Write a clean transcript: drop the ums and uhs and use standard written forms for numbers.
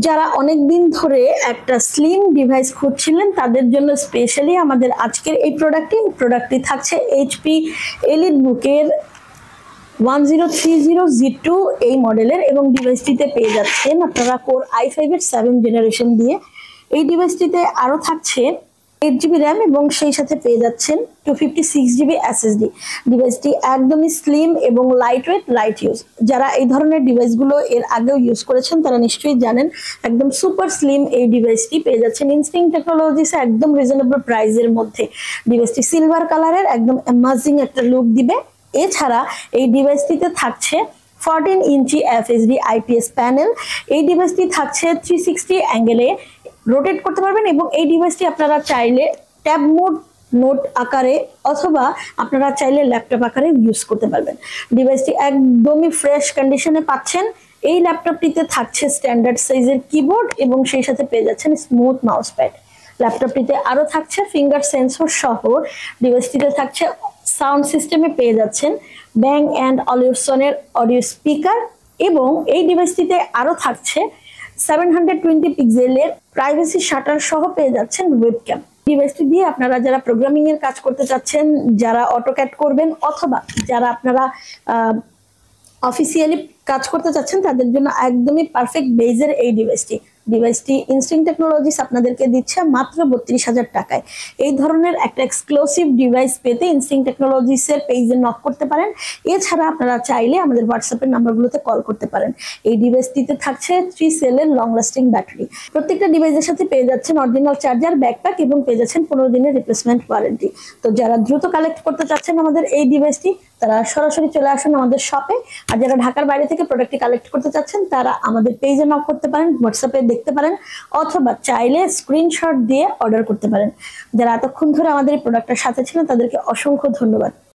যারা অনেক দিন ধরে একটা স্লিম ডিভাইস খুঁজছিলেন তাদের জন্য স্পেশালি আমাদের আজকের এই প্রোডাক্টটি থাকছে এইচপি এলিটবুকের 1030 G2 এই মডেলের, এবং ডিভাইসটিতে পেয়ে যাচ্ছেন আপনারা কোর i5 এর 7th জেনারেশন দিয়ে। এই ডিভাইসটিতে আরো থাকছে 8GB র্যাম এবং সেই সাথে পেয়ে যাচ্ছেন 256GB SSD। ডিভাইসটি একদমই স্লিম এবং লাইট ইউজ। যারা এই ধরনের ডিভাইসগুলো এর আগেও ইউজ করেছেন তারা নিশ্চয়ই জানেন একদম সুপার স্লিম এই ডিভাইসটি পেয়ে যাচ্ছেন ইনস্টিংক্ট টেকনোলজিসে একদম রিজনেবল প্রাইসের মধ্যে। ডিভাইসটি সিলভার কালারের, একদম অ্যামাজিং একটা লুক দিবে। এছাড়া এই ডিভাইসটিতে থাকছে 14 ইঞ্চি FHD IPS প্যানেল। এই ডিভাইসটি থাকছে 360 অ্যাঙ্গেলে রোটেট করতে পারবেন, এবং এই ডিভাইসটি আপনারা চাইলে ট্যাব মোড নোট আকারে অথবা আপনারা চাইলে ল্যাপটপ আকারে ইউজ করতে পারবেন। ডিভাইসটি একদমই ফ্রেশ কন্ডিশনে পাচ্ছেন। এই ল্যাপটপটিতে থাকছে স্ট্যান্ডার্ড সাইজের কিবোর্ড এবং সেই সাথে পেয়ে যাচ্ছেন স্মুথ মাউস প্যাড। ল্যাপটপটিতে আরো থাকছে ফিঙ্গার সেন্সর সহ। ডিভাইসটিতে থাকছে সাউন্ড সিস্টেমে পেয়ে যাচ্ছেন ব্যাং অ্যান্ড অলিউসনের অডিও স্পিকার, এবং এই ডিভাইসটিতে আরো থাকছে 720 পিক্সেলের প্রাইভেসি শাটার সহ পেয়ে যাচ্ছেন ওয়েবক্যাম। ডিভাইসটি দিয়ে আপনারা যারা প্রোগ্রামিং এর কাজ করতে চাচ্ছেন, যারা অটোক্যাড করবেন, অথবা যারা আপনারা অফিসিয়ালি কাজ করতে চাচ্ছেন তাদের জন্য একদমই পারফেক্ট বেজের এই ডিভাইসটি ইনস্টিংক্ট টেকনোলজিস আপনাদেরকে দিচ্ছে মাত্র 32,000 টাকায়। এই ধরনের একটা এক্সক্লুসিভ ডিভাইস পেতে ইনস্টিংক্ট টেকনোলজিসের পেজে নক করতে পারেন। এছাড়া আপনারা চাইলে আমাদের হোয়াটসঅ্যাপের নাম্বারগুলোতে কল করতে পারেন। এই ডিভাইসটিতে থাকছে 3 সেলের লং লাস্টিং ব্যাটারি। প্রত্যেকটা ডিভাইসের সাথে পেয়ে যাচ্ছেন অরিজিনাল চার্জার, ব্যাকপ্যাক এবং পেয়ে যাচ্ছেন 15 দিনের রিপ্লেসমেন্ট ওয়ারেন্টি। তো যারা দ্রুত কালেক্ট করতে চাচ্ছেন আমাদের এই ডিভাইসটি, তারা সরাসরি চলে আসুন আমাদের শপে। আর যারা ঢাকার বাইরে থেকে প্রোডাক্টটি কালেক্ট করতে চাচ্ছেন তারা আমাদের পেজে নক করতে পারেন, হোয়াটসঅ্যাপে দেখতে পারেন, অথবা চাইলে স্ক্রিনশট দিয়ে অর্ডার করতে পারেন। যারা এতক্ষণ ধরে আমাদের এই প্রোডাক্টের সাথে ছিলেন তাদেরকে অসংখ্য ধন্যবাদ।